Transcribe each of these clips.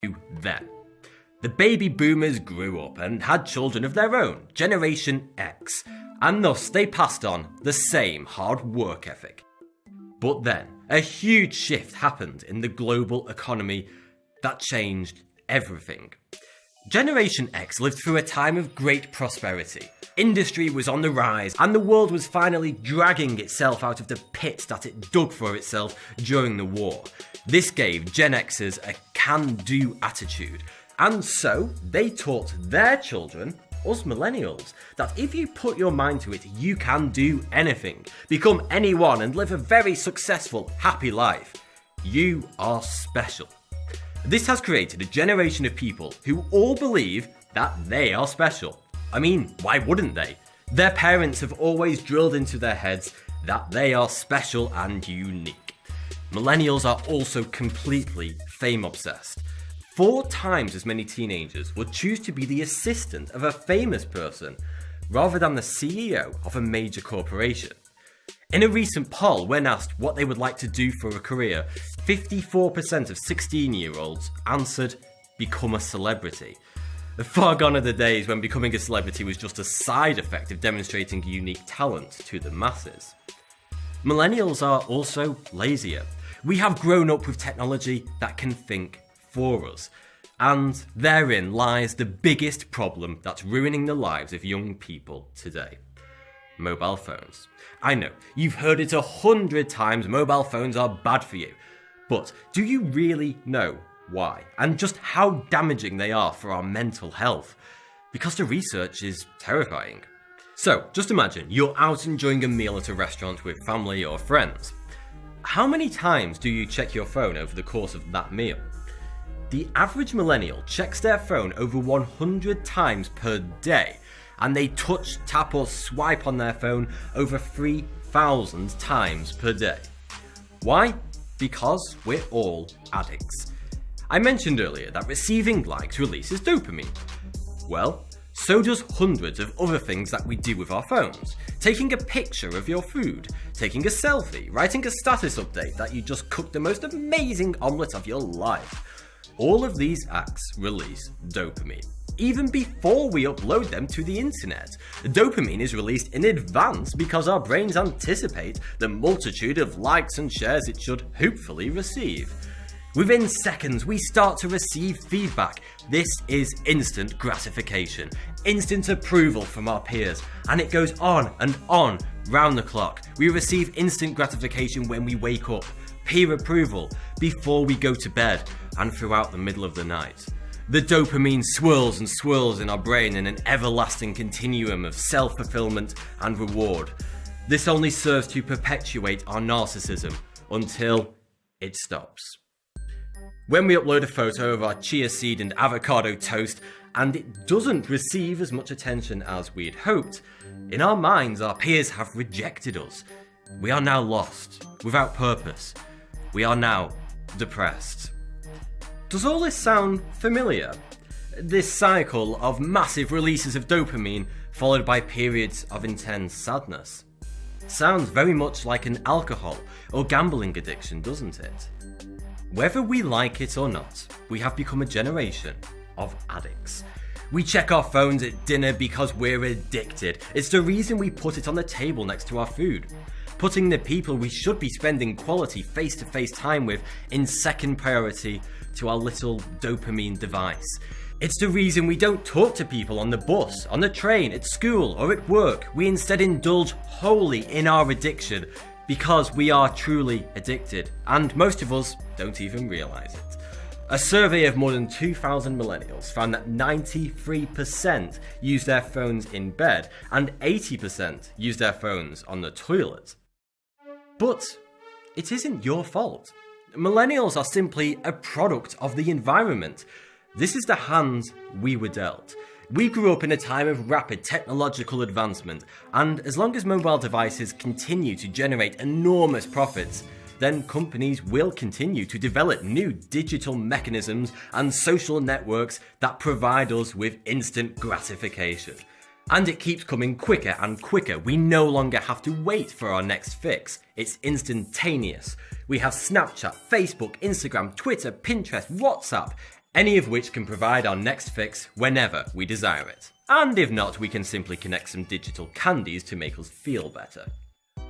Then. The baby boomers grew up and had children of their own, Generation X, and thus they passed on the same hard work ethic. But then, a huge shift happened in the global economy that changed everything. Generation X lived through a time of great prosperity. Industry was on the rise, and the world was finally dragging itself out of the pit that it dug for itself during the war. This gave Gen Xers a can-do attitude, and so they taught their children, us millennials, that if you put your mind to it, you can do anything, become anyone, and live a very successful, happy life. You are special. This has created a generation of people who all believe that they are special. I mean, why wouldn't they? Their parents have always drilled into their heads that they are special and unique. Millennials are also completely fame obsessed. 4 times as many teenagers would choose to be the assistant of a famous person rather than the CEO of a major corporation. In a recent poll, when asked what they would like to do for a career, 54% of 16-year-olds answered, become a celebrity. Far gone are the days when becoming a celebrity was just a side effect of demonstrating unique talent to the masses. Millennials are also lazier. We have grown up with technology that can think for us, and therein lies the biggest problem that's ruining the lives of young people today. Mobile phones. I know, you've heard it 100 times, mobile phones are bad for you. But do you really know why? And just how damaging they are for our mental health? Because the research is terrifying. So, just imagine you're out enjoying a meal at a restaurant with family or friends. How many times do you check your phone over the course of that meal? The average millennial checks their phone over 100 times per day, and they touch, tap or swipe on their phone over 3,000 times per day. Why? Because we're all addicts. I mentioned earlier that receiving likes releases dopamine. Well, so does hundreds of other things that we do with our phones. Taking a picture of your food, taking a selfie, writing a status update that you just cooked the most amazing omelette of your life. All of these acts release dopamine. Even before we upload them to the internet, dopamine is released in advance because our brains anticipate the multitude of likes and shares it should hopefully receive. Within seconds, we start to receive feedback. This is instant gratification, instant approval from our peers, and it goes on and on round the clock. We receive instant gratification when we wake up, peer approval before we go to bed, and throughout the middle of the night. The dopamine swirls and swirls in our brain in an everlasting continuum of self-fulfillment and reward. This only serves to perpetuate our narcissism until it stops. When we upload a photo of our chia seed and avocado toast and it doesn't receive as much attention as we'd hoped, in our minds our peers have rejected us. We are now lost, without purpose. We are now depressed. Does all this sound familiar? This cycle of massive releases of dopamine followed by periods of intense sadness. Sounds very much like an alcohol or gambling addiction, doesn't it? Whether we like it or not, we have become a generation of addicts. We check our phones at dinner because we're addicted. It's the reason we put it on the table next to our food. Putting the people we should be spending quality face-to-face time with in second priority to our little dopamine device. It's the reason we don't talk to people on the bus, on the train, at school or at work. We instead indulge wholly in our addiction because we are truly addicted, and most of us don't even realise it. A survey of more than 2,000 millennials found that 93% use their phones in bed and 80% use their phones on the toilet. But it isn't your fault. Millennials are simply a product of the environment. This is the hand we were dealt. We grew up in a time of rapid technological advancement, and as long as mobile devices continue to generate enormous profits, then companies will continue to develop new digital mechanisms and social networks that provide us with instant gratification. And it keeps coming quicker and quicker. We no longer have to wait for our next fix. It's instantaneous. We have Snapchat, Facebook, Instagram, Twitter, Pinterest, WhatsApp. any of which can provide our next fix whenever we desire it. And if not, we can simply connect some digital candies to make us feel better.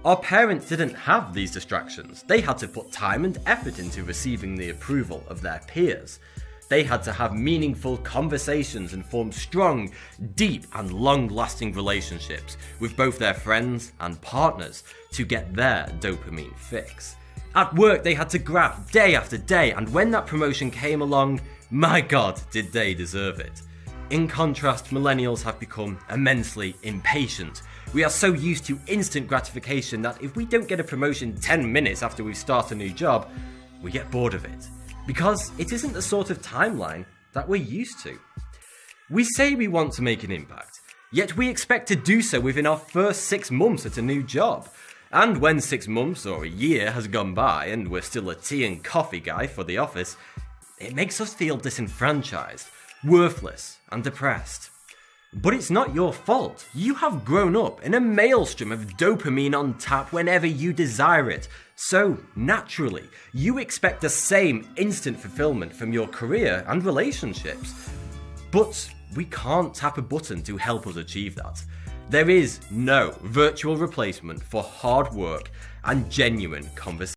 Our parents didn't have these distractions. They had to put time and effort into receiving the approval of their peers. They had to have meaningful conversations and form strong, deep, and long-lasting relationships with both their friends and partners to get their dopamine fix. At work, they had to graft day after day, and when that promotion came along, my God, did they deserve it. In contrast, millennials have become immensely impatient. We are so used to instant gratification that if we don't get a promotion 10 minutes after we start a new job, we get bored of it. Because it isn't the sort of timeline that we're used to. We say we want to make an impact, yet we expect to do so within our first 6 months at a new job. And when 6 months or a year has gone by and we're still a tea and coffee guy for the office, it makes us feel disenfranchised, worthless, and depressed. But it's not your fault. You have grown up in a maelstrom of dopamine on tap whenever you desire it. So, naturally, you expect the same instant fulfillment from your career and relationships. But we can't tap a button to help us achieve that. There is no virtual replacement for hard work and genuine conversation.